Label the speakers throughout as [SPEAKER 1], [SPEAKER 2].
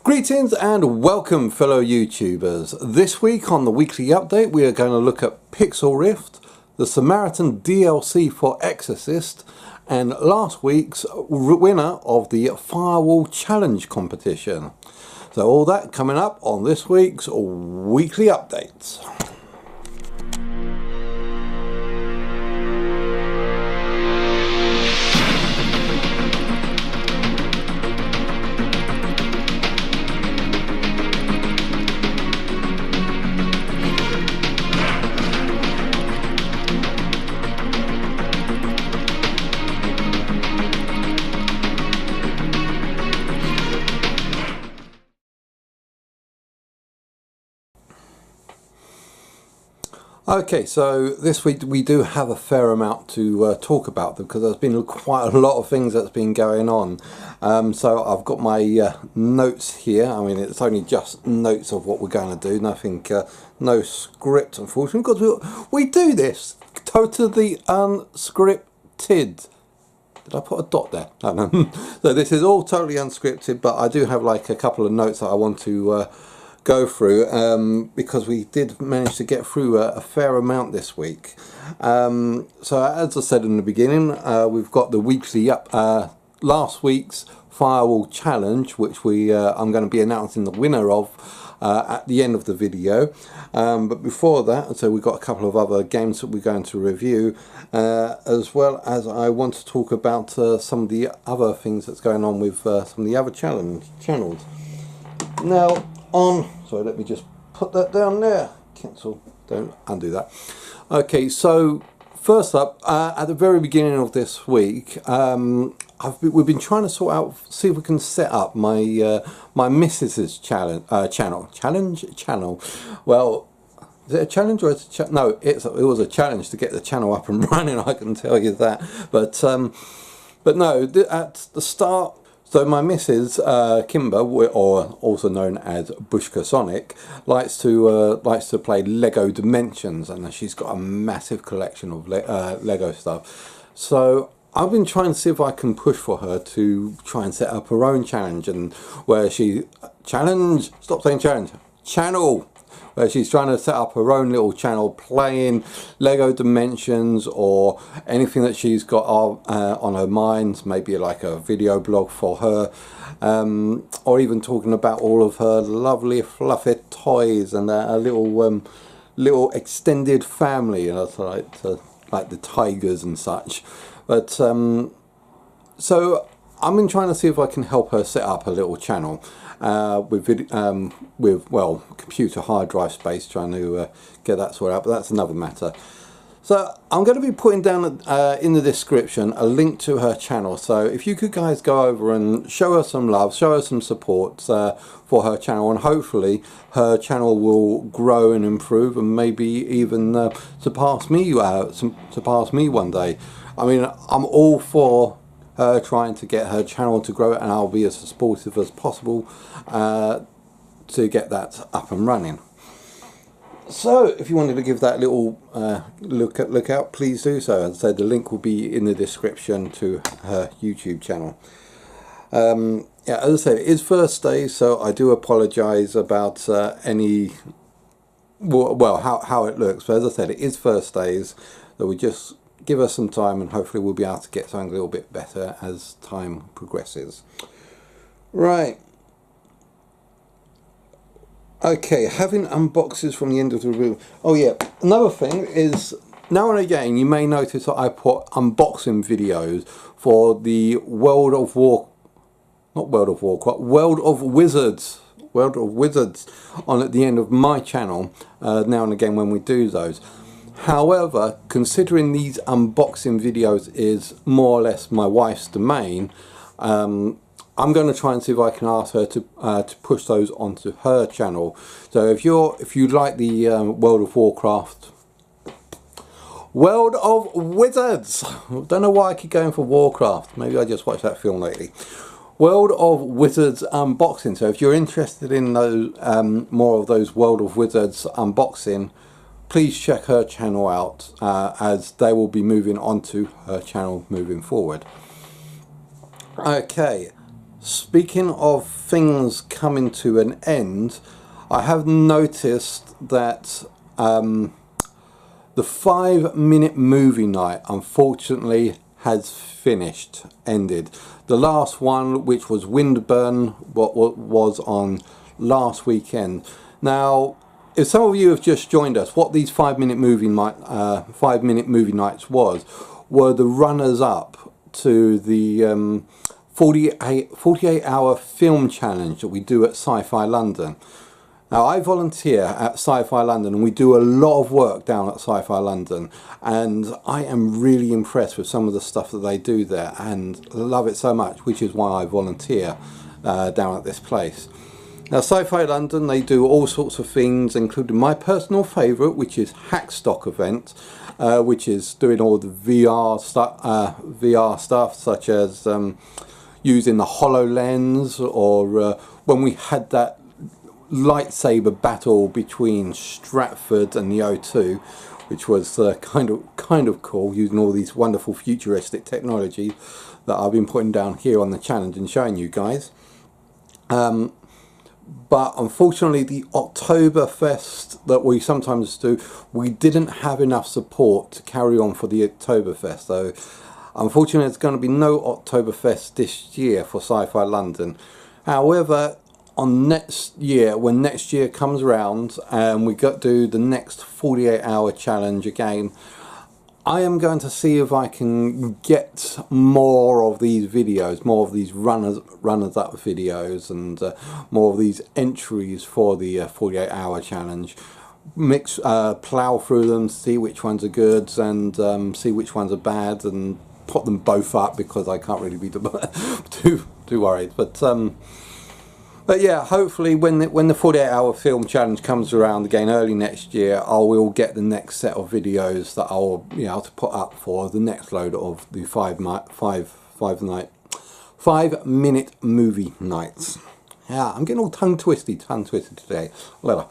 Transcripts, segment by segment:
[SPEAKER 1] Greetings and welcome fellow YouTubers. This week on the weekly update we are going to look at Pixel Rift, the Samaritan DLC for Exorcist, and last week's winner of the Firewall challenge competition. So all that coming up on this week's weekly updates. Okay, so this week we do have a fair amount to talk about because there's been quite a lot of things that's been going on. So I've got my notes here. I mean, it's only just notes of what we're going to do, nothing, no script unfortunately, because we do this totally unscripted. Did I put a dot there? No. So this is all totally unscripted, but I do have like a couple of notes that I want to go through because we did manage to get through a fair amount this week. So as I said in the beginning, we've got the weekly last week's Firewall challenge, which I'm going to be announcing the winner of at the end of the video. But before that, so we've got a couple of other games that we're going to review, as well as I want to talk about some of the other things that's going on with some of the other channels. Now, sorry, let me just put that down there. Cancel, don't undo that. Okay, so first up, at the very beginning of this week, we've been trying to sort out, see if we can set up my my missus's challenge channel. Well, is it a challenge or it's a no? It was a challenge to get the channel up and running. I can tell you that. But no, at the start. So my missus, Kimber, or also known as Bushka Sonic, likes to play Lego Dimensions, and she's got a massive collection of Lego stuff. So I've been trying to see if I can push for her to try and set up her own challenge, and where she stop saying challenge, channel. Where she's trying to set up her own little channel playing Lego Dimensions or anything that she's got on her mind, maybe like a video blog for her, or even talking about all of her lovely fluffy toys and a little extended family, like the tigers and such. But so I've been trying to see if I can help her set up a little channel with well, computer hard drive space, trying to get that sorted out, but that's another matter. So I'm going to be putting down in the description a link to her channel, so if you could guys go over and show her some love, show her some support for her channel, and hopefully her channel will grow and improve and maybe even surpass me one day. I mean, I'm all for her trying to get her channel to grow, and I'll be as supportive as possible to get that up and running. So if you wanted to give that little look out, please do so. As I said, the link will be in the description to her YouTube channel. Yeah, as I said, it is first day, so I do apologise about how it looks. But as I said, it is first days, so we just give us some time and hopefully we'll be able to get something a little bit better as time progresses. Right. Okay, having unboxes from the end of the room. Oh yeah, another thing is, now and again you may notice that I put unboxing videos for the World of Wizards on at the end of my channel now and again when we do those. However, considering these unboxing videos is more or less my wife's domain, I'm going to try and see if I can ask her to push those onto her channel. So if you like the World of Wizards, don't know why I keep going for Warcraft. Maybe I just watched that film lately. World of Wizards unboxing. So if you're interested in those more of those World of Wizards unboxing, please check her channel out, as they will be moving onto her channel moving forward. Okay, Speaking of things coming to an end, I have noticed that the 5-minute movie night unfortunately has ended. The last one, which was Windburn, what was on last weekend. Now, if some of you have just joined us, what these 5-minute movie nights were the runners-up to the 48-hour film challenge that we do at Sci-Fi London. Now, I volunteer at Sci-Fi London, and we do a lot of work down at Sci-Fi London, and I am really impressed with some of the stuff that they do there and love it so much, which is why I volunteer down at this place. Now, Sci-Fi London, they do all sorts of things, including my personal favourite, which is Hackstock event, which is doing all the VR stuff, such as using the HoloLens, or when we had that lightsaber battle between Stratford and the O2, which was kind of cool, using all these wonderful futuristic technology that I've been putting down here on the challenge and showing you guys. But unfortunately, the Oktoberfest that we sometimes do, we didn't have enough support to carry on for the Oktoberfest. So unfortunately, there's going to be no Oktoberfest this year for Sci-Fi London. However, on next year, when next year comes around and we got to do the next 48-hour challenge again, I am going to see if I can get more of these videos, more of these runners-up videos, and more of these entries for the 48-hour challenge. Plow through them, see which ones are good, and see which ones are bad, and put them both up, because I can't really be too worried. But yeah, hopefully when the 48-hour film challenge comes around again early next year, I will get the next set of videos that I'll be able to put up for the next load of the 5-minute movie nights. Yeah, I'm getting all tongue twisted today. Whatever.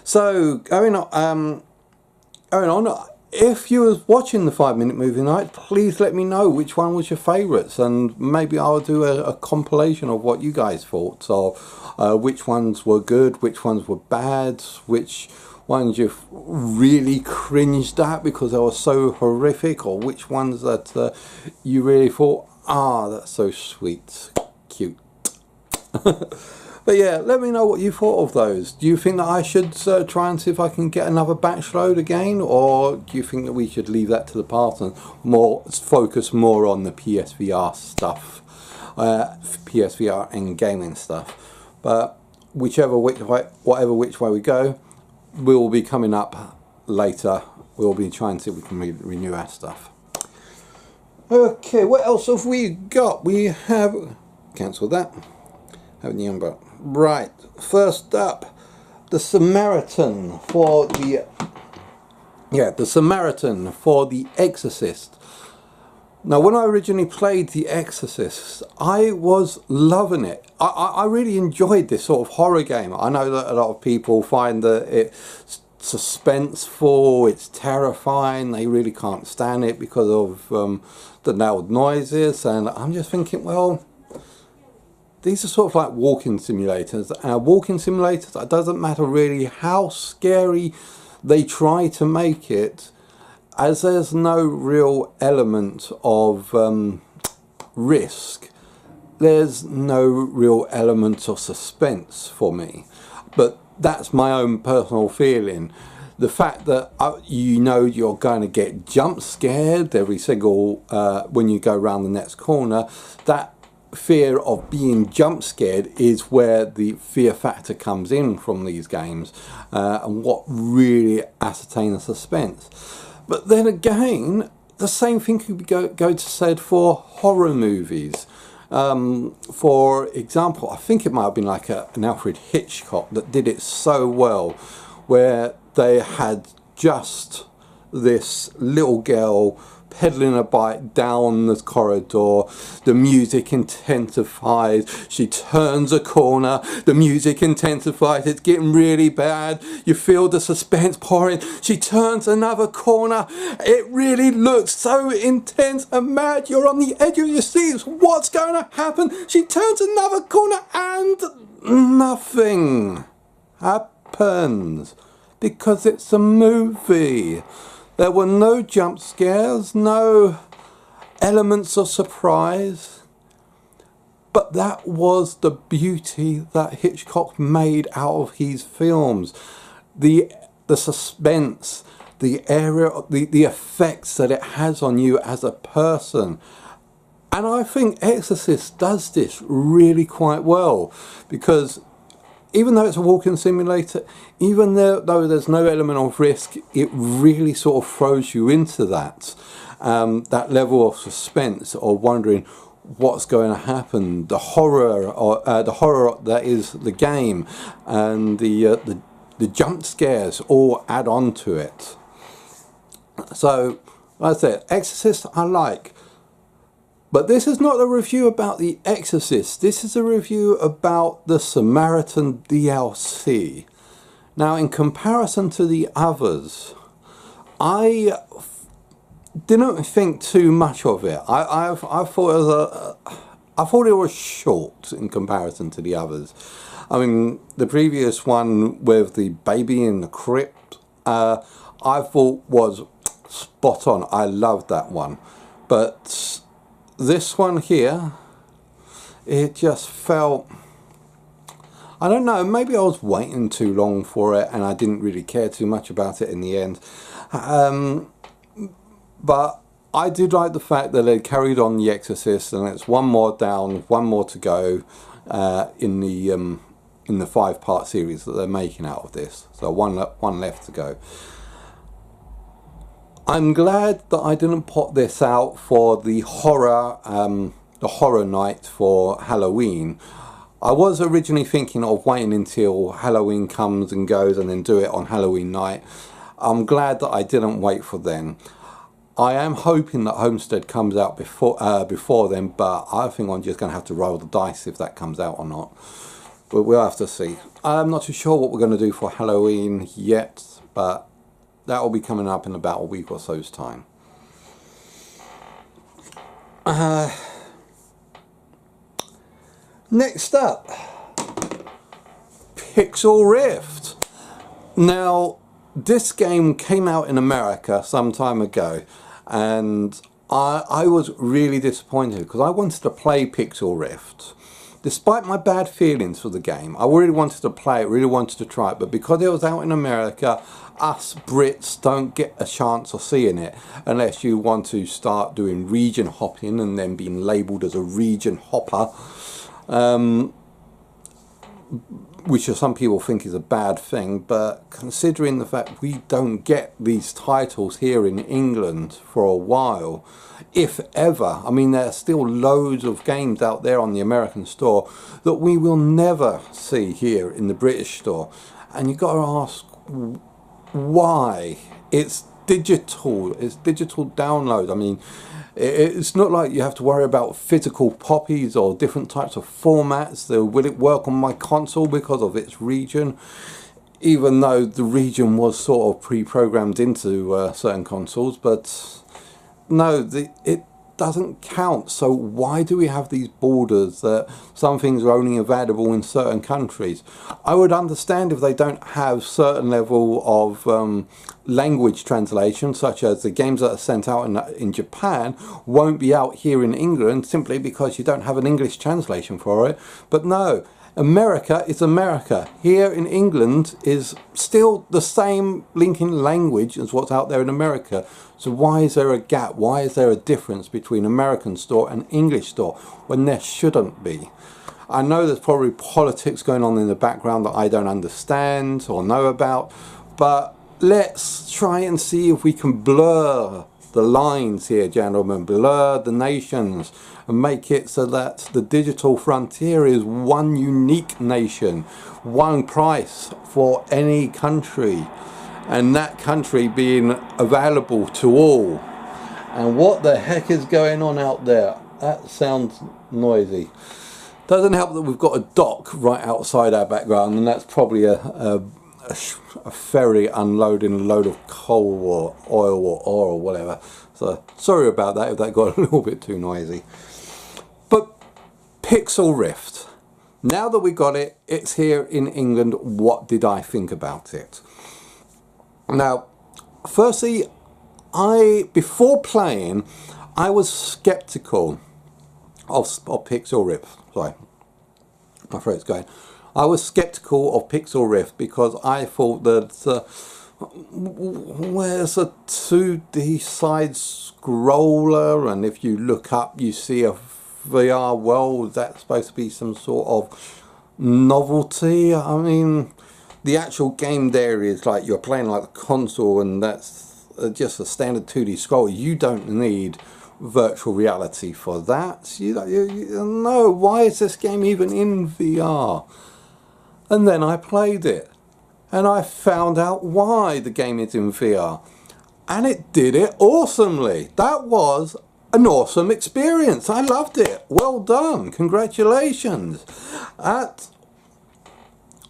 [SPEAKER 1] So going on. If you was watching the 5-minute movie night, please let me know which one was your favourites, and maybe I'll do a compilation of what you guys thought. So which ones were good, which ones were bad, which ones you really cringed at because they were so horrific, or which ones that you really thought, that's so sweet, cute. But yeah, let me know what you thought of those. Do you think that I should try and see if I can get another batch load again, or do you think that we should leave that to the past and focus more on the PSVR stuff, PSVR and gaming stuff? But which way we go, we'll be coming up later. We'll be trying to see if we can renew our stuff. Okay, what else have we got? We have cancelled that. Haven't you, but right. First up, the Samaritan for the Exorcist. Now, when I originally played the Exorcist, I was loving it. I really enjoyed this sort of horror game. I know that a lot of people find that it's suspenseful, it's terrifying, they really can't stand it because of the loud noises, and I'm just thinking, well, these are sort of like walking simulators. Walking simulators, it doesn't matter really how scary they try to make it, as there's no real element of risk, there's no real element of suspense for me. But that's my own personal feeling. The fact that you know you're going to get jump scared every single when you go around the next corner, that fear of being jump scared is where the fear factor comes in from these games, and what really ascertain the suspense. But then again, the same thing could be go to said for horror movies. For example, I think it might have been like an Alfred Hitchcock that did it so well, where they had just this little girl pedaling a bike down the corridor. The music intensifies. She turns a corner. The music intensifies. It's getting really bad. You feel the suspense pouring. She turns another corner. It really looks so intense and mad. You're on the edge of your seats. What's going to happen? She turns another corner and nothing happens because it's a movie. There were no jump scares, no elements of surprise, but that was the beauty that Hitchcock made out of his films. The suspense, the area, the effects that it has on you as a person. And I think Exorcist does this really quite well, because even though it's a walking simulator, even though there's no element of risk, it really sort of throws you into that level of suspense or wondering what's going to happen. The horror, or the horror that is the game, and the jump scares all add on to it. So, like I said, Exorcist I like. But this is not a review about The Exorcist. This is a review about the Samaritan DLC. Now, in comparison to the others, I didn't think too much of it. I thought it was short in comparison to the others. I mean, the previous one with the baby in the crypt, I thought was spot on. I loved that one. But this one here, it just felt, I don't know, maybe I was waiting too long for it and I didn't really care too much about it in the end. But I did like the fact that they carried on The Exorcist, and it's one more down, one more to go in the 5-part series that they're making out of this. So one left to go. I'm glad that I didn't put this out for the horror night for Halloween. I was originally thinking of waiting until Halloween comes and goes and then do it on Halloween night. I'm glad that I didn't wait for then. I am hoping that Homestead comes out before then, but I think I'm just going to have to roll the dice if that comes out or not. But we'll have to see. I'm not too sure what we're going to do for Halloween yet, but that will be coming up in about a week or so's time. Next up, Pixel Rift. Now, this game came out in America some time ago, and I was really disappointed because I wanted to play Pixel Rift. Despite my bad feelings for the game, I really wanted to play it, really wanted to try it, but because it was out in America, us Brits don't get a chance of seeing it unless you want to start doing region hopping and then being labelled as a region hopper, which some people think is a bad thing. But considering the fact we don't get these titles here in England for a while, if ever, I mean, there are still loads of games out there on the American store that we will never see here in the British store, and you've got to ask why. It's digital download. I mean, it's not like you have to worry about physical copies or different types of formats. Will it work on my console because of its region, even though the region was sort of pre-programmed into certain consoles? But no, it doesn't count. So why do we have these borders that some things are only available in certain countries? I would understand if they don't have certain level of language translation, such as the games that are sent out in Japan won't be out here in England simply because you don't have an English translation for it. But no, America is America. Here in England is still the same blinking language as what's out there in America. So why is there a gap? Why is there a difference between American store and English store when there shouldn't be? I know there's probably politics going on in the background that I don't understand or know about, but let's try and see if we can blur the lines here, gentlemen, blur the nations, and make it so that the digital frontier is one unique nation, one price for any country, and that country being available to all. And what the heck is going on out there? That sounds noisy. Doesn't help that we've got a dock right outside our background, and that's probably a ferry unloading a load of coal or oil or whatever. So sorry about that if that got a little bit too noisy. But Pixel Rift. Now that we got it, it's here in England. What did I think about it? Now, firstly, before playing, I was skeptical of Pixel Rift. Sorry, my throat's going. I was skeptical of Pixel Rift because I thought that where's a 2D side scroller, and if you look up, you see a VR world. That's supposed to be some sort of novelty. I mean, the actual game there is like you're playing like a console, and that's just a standard 2D scroll. You don't need virtual reality for that. You know, why is this game even in VR? And then I played it, and I found out why the game is in VR, and it did it awesomely. That was an awesome experience. I loved it. Well done. Congratulations. That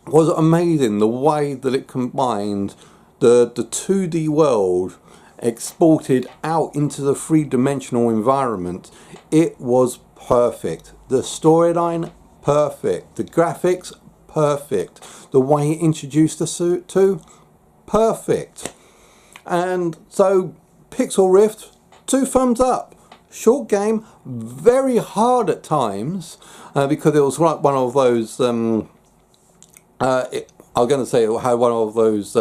[SPEAKER 1] was amazing, the way that it combined the 2D world exported out into the three-dimensional environment. It was perfect. The storyline, perfect. The graphics, perfect. The way it introduced the suit to, perfect. And so Pixel Rift, 2 thumbs up. Short game, very hard at times, because it was like one of those I'm going to say it had one of those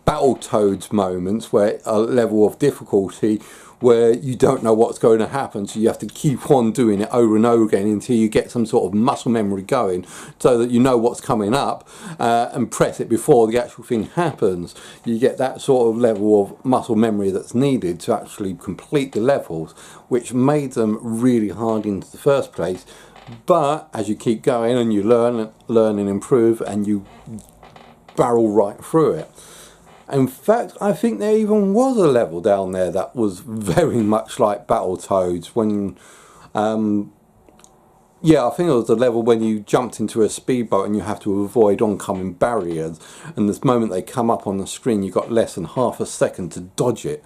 [SPEAKER 1] Battletoads moments where a level of difficulty where you don't know what's going to happen, so you have to keep on doing it over and over again until you get some sort of muscle memory going so that you know what's coming up, and press it before the actual thing happens. You get that sort of level of muscle memory that's needed to actually complete the levels, which made them really hard in the first place. But as you keep going and you learn and improve, and you barrel right through it. In fact, I think there even was a level down there that was very much like Battletoads when, yeah, I think it was the level when you jumped into a speedboat and you have to avoid oncoming barriers, and this moment they come up on the screen, you got less than half a second to dodge it.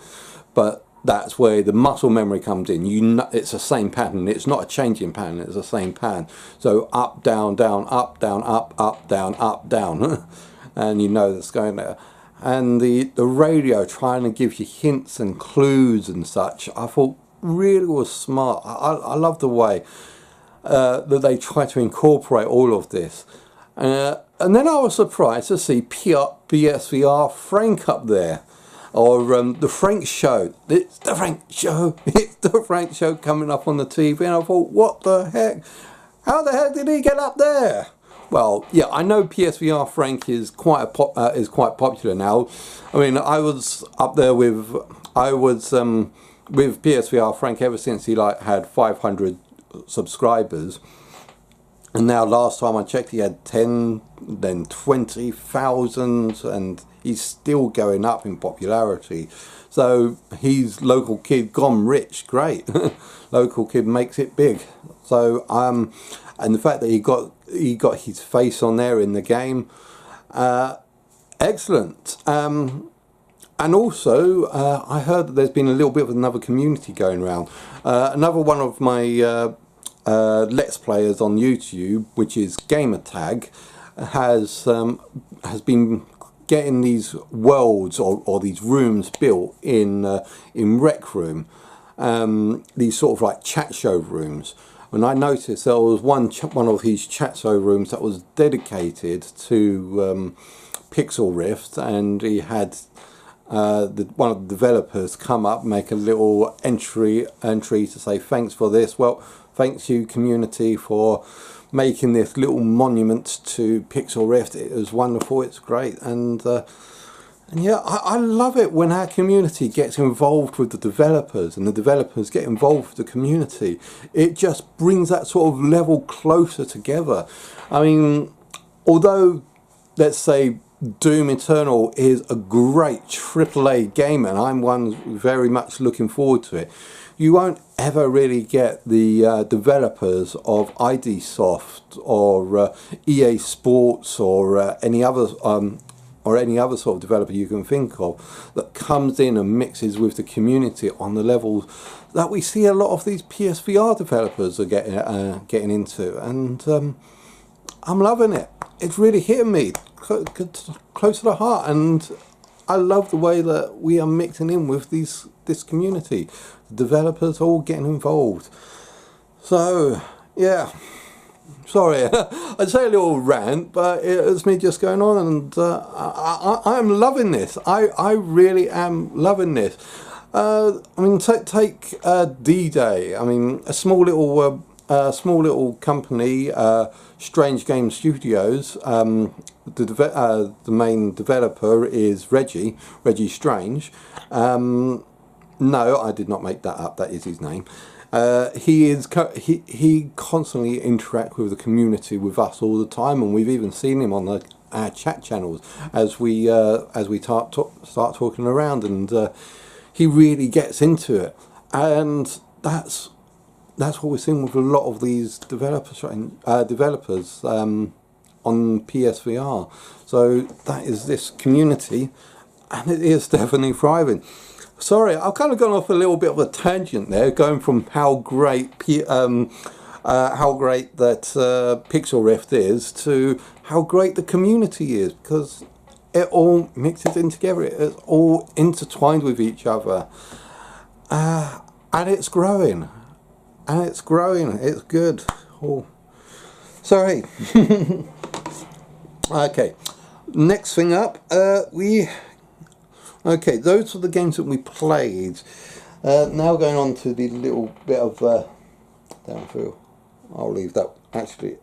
[SPEAKER 1] But that's where the muscle memory comes in. You know, it's the same pattern. It's not a changing pattern. It's the same pattern. So up, down, down, up, down, up, down, up, down, and you know that's going there. And the radio trying to give you hints and clues and such, I thought really was smart. I love the way that they try to incorporate all of this. And then I was surprised to see PSVR Frank up there. Or the Frank Show. It's the Frank Show. It's the Frank Show coming up on the TV. And I thought, what the heck? How the heck did he get up there? Well, yeah, I know PSVR Frank is quite popular now. I mean, I was up there with PSVR Frank ever since he had 500 subscribers, and now last time I checked he had 10, then 20,000, and he's still going up in popularity. So he's local kid gone rich. Great. Local kid makes it big. So and the fact that he got his face on there in the game, excellent. And also I heard that there's been a little bit of another community going around. Another one of my Let's Players on YouTube, which is Gamertag, has been getting these worlds or these rooms built in Rec Room, these sort of like chat show rooms. And I noticed there was one of these chat show rooms that was dedicated to Pixel Rift, and he had one of the developers come up, make a little entry to say thanks for this. Well, thanks you community for making this little monument to Pixel Rift. It was wonderful. It's great. And yeah, I love it when our community gets involved with the developers and the developers get involved with the community. It just brings that sort of level closer together. I mean, although, let's say, Doom Eternal is a great AAA game, and I'm very much looking forward to it. You won't ever really get the developers of ID Soft or EA Sports or any other sort of developer you can think of that comes in and mixes with the community on the levels that we see a lot of these PSVR developers are getting into, and I'm loving it. It's really hitting me close to the heart, and I love the way that we are mixing in with this community. The developers all getting involved. So yeah, sorry, I'd say a little rant, but it's me just going on, and I'm loving this. I really am loving this. I mean, take D-Day. I mean, a small little company, Strange Game Studios. The main developer is Reggie Strange. No, I did not make that up. That is his name. He constantly interacts with the community, with us all the time, and we've even seen him on our chat channels as we start talking around, and he really gets into it, and that's what we're seeing with a lot of these developers on PSVR. So that is this community, and it is definitely thriving. Sorry, I've kind of gone off a little bit of a tangent there, going from how great that Pixel Rift is to how great the community is, because it all mixes in together. It's all intertwined with each other, and it's growing. And it's growing. It's good. Oh, sorry. Okay. Next thing up, okay, those are the games that we played. Now going on to the little bit of downfield. I'll leave that. Actually,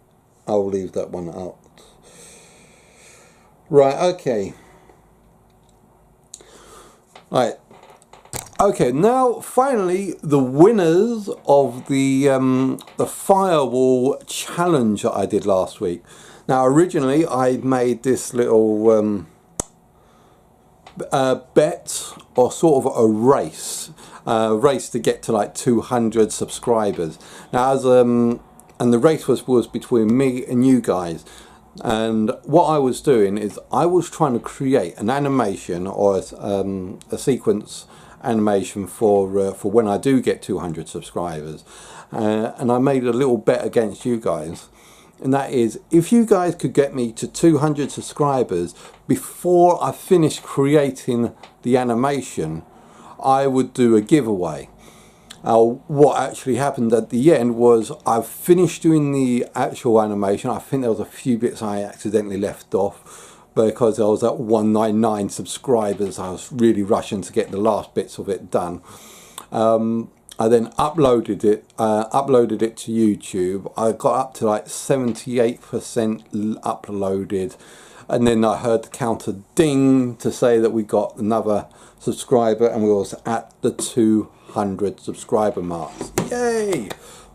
[SPEAKER 1] I'll leave that one out. Right. Okay. Right. Okay, now finally the winners of the Firewall challenge that I did last week. Now originally I made this little bet, or sort of a race to get to like 200 subscribers. Now and the race was between me and you guys. And what I was doing is I was trying to create an animation or a sequence animation for when I do get 200 subscribers, and I made a little bet against you guys, and that is, if you guys could get me to 200 subscribers before I finish creating the animation, I would do a giveaway. What actually happened at the end was I finished doing the actual animation. I think there was a few bits I accidentally left off, because I was at 199 subscribers. I was really rushing to get the last bits of it done. I then uploaded it to YouTube. I got up to like 78% uploaded, and then I heard the counter ding to say that we got another subscriber, and we was at the 200 subscriber mark. Yay!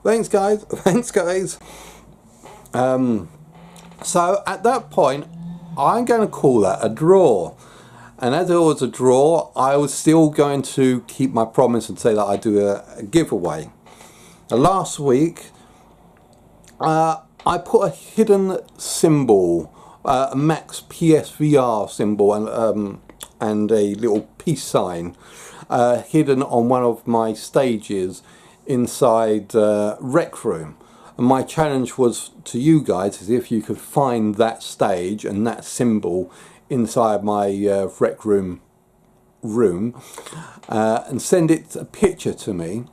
[SPEAKER 1] Thanks guys. Thanks guys. So at that point, I'm going to call that a draw, and as it was a draw, I was still going to keep my promise and say that I do a giveaway. Last week I put a hidden symbol, a Max PSVR symbol, and a little peace sign hidden on one of my stages inside Rec Room. And my challenge was to you guys is if you could find that stage and that symbol inside my Rec Room and send it a picture to me,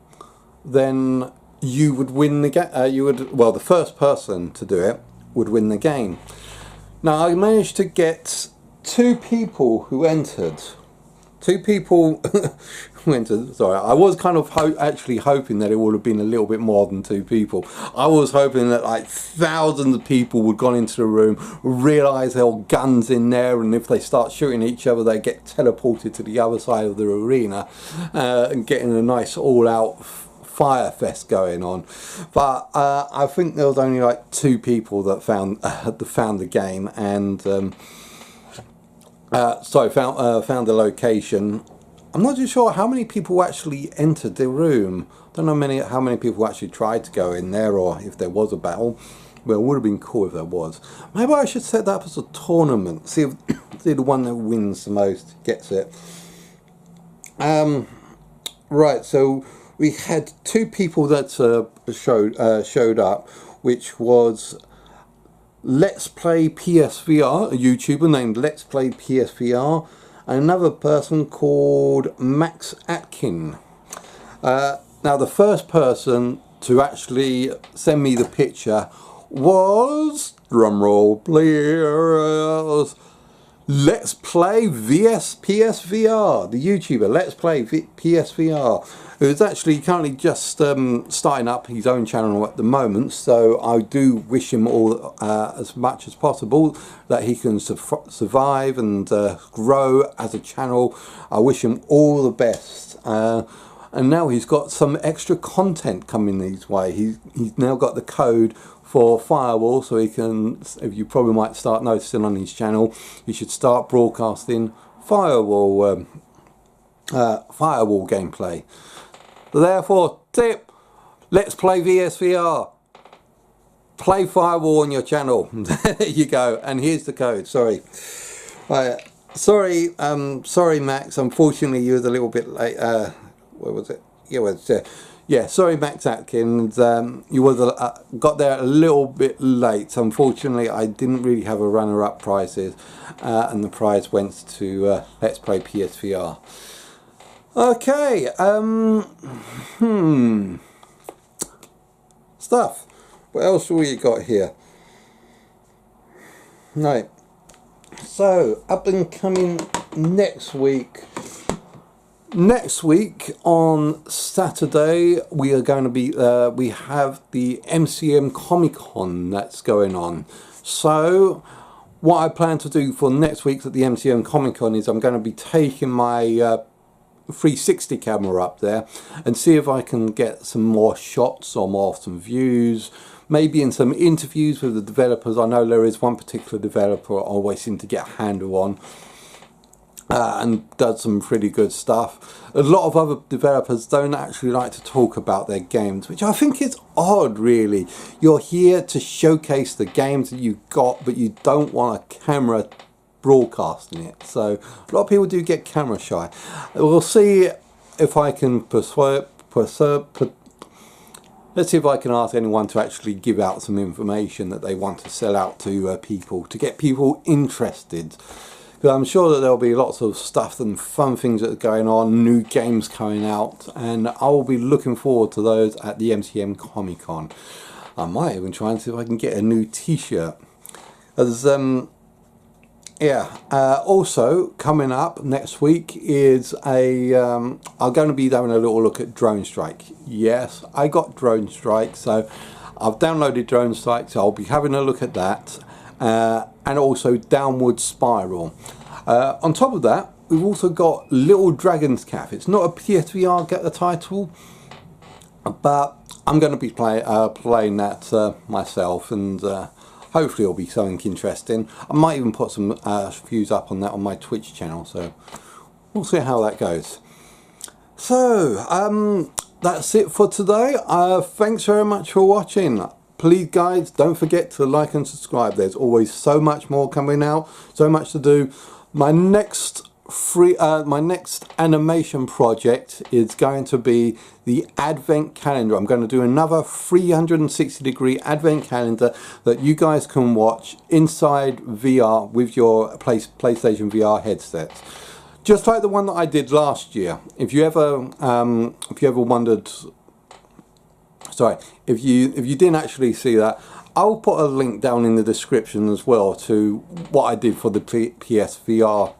[SPEAKER 1] then you would win the game. The first person to do it would win the game. Now I managed to get 2 people who entered. 2 people who entered. Sorry, I was kind of actually hoping that it would have been a little bit more than 2 people. I was hoping that like thousands of people would gone into the room, realise there were guns in there, and if they start shooting each other, they get teleported to the other side of the arena, and getting a nice all-out fire fest going on. But I think there was only like 2 people that found the game, and Sorry, found the location. I'm not too sure how many people actually entered the room. Don't know how many people actually tried to go in there, or if there was a battle. Well, it would have been cool if there was. Maybe I should set that up as a tournament. See if see the one that wins the most gets it. Right, so we had two people that showed up, which was Let's Play PSVR, a YouTuber named Let's Play PSVR, and another person called Max Atkin. Now the first person to actually send me the picture was, drumroll please, Let's Play PSVR, the YouTuber Let's Play PSVR, who's actually currently just starting up his own channel at the moment. So I do wish him all as much as possible that he can survive and grow as a channel. I wish him all the best. And now he's got some extra content coming his way. He's now got the code for Firewall, so he can, if you probably might start noticing on his channel, he should start broadcasting Firewall gameplay. Therefore, tip, Let's Play PSVR. Play Firewall on your channel. There you go. And here's the code. Sorry. Sorry, Max. Unfortunately, you was a little bit late. Where was it? Yeah, yeah. Sorry, Max Atkins. You was got there a little bit late. Unfortunately, I didn't really have a runner-up prizes, and the prize went to Let's Play PSVR. Okay. Stuff. What else have we got here? Right. So up and coming next week. Next week on Saturday we are going to be we have the MCM Comic Con that's going on. So what I plan to do for next week at the MCM Comic Con is I'm going to be taking my 360 camera up there and see if I can get some more shots or some views, maybe in some interviews with the developers. I know there is one particular developer I always seem to get a handle on. And does some pretty good stuff. A lot of other developers don't actually like to talk about their games, which I think is odd, really. You're here to showcase the games that you've got, but you don't want a camera broadcasting it. So a lot of people do get camera shy. We'll see if I can let's see if I can ask anyone to actually give out some information that they want to sell out to people, to get people interested. I'm sure that there'll be lots of stuff and fun things that are going on, new games coming out, and I will be looking forward to those at the MCM Comic Con. I might even try and see if I can get a new t-shirt. As also coming up next week is I'm going to be having a little look at Drone Strike. Yes, I got Drone Strike, so I've downloaded Drone Strike, so I'll be having a look at that. And also Downward Spiral. On top of that, we've also got Little Dragon's Calf. It's not a PSVR get the title, but I'm going to be playing that myself, and hopefully it'll be something interesting. I might even put some views up on that on my Twitch channel, so we'll see how that goes. So that's it for today. Thanks very much for watching. Please guys, don't forget to like and subscribe. There's always so much more coming out, so much to do. My next animation project is going to be the Advent Calendar. I'm going to do another 360-degree Advent Calendar that you guys can watch inside VR with your PlayStation VR headsets. Just like the one that I did last year. If you ever wondered, sorry, if you didn't actually see that, I'll put a link down in the description as well to what I did for the PSVR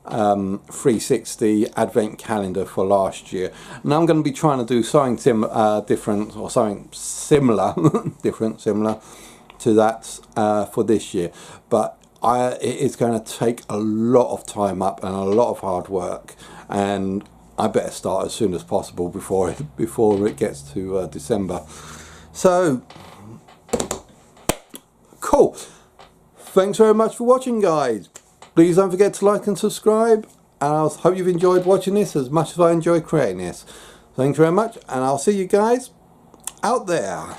[SPEAKER 1] 360 Advent Calendar for last year. Now I'm going to be trying to do something different, or something similar, similar to that for this year. But it's going to take a lot of time up and a lot of hard work, and I better start as soon as possible before it gets to December. So, cool. Thanks very much for watching, guys. Please don't forget to like and subscribe, and I hope you've enjoyed watching this as much as I enjoy creating this. Thanks very much, and I'll see you guys out there.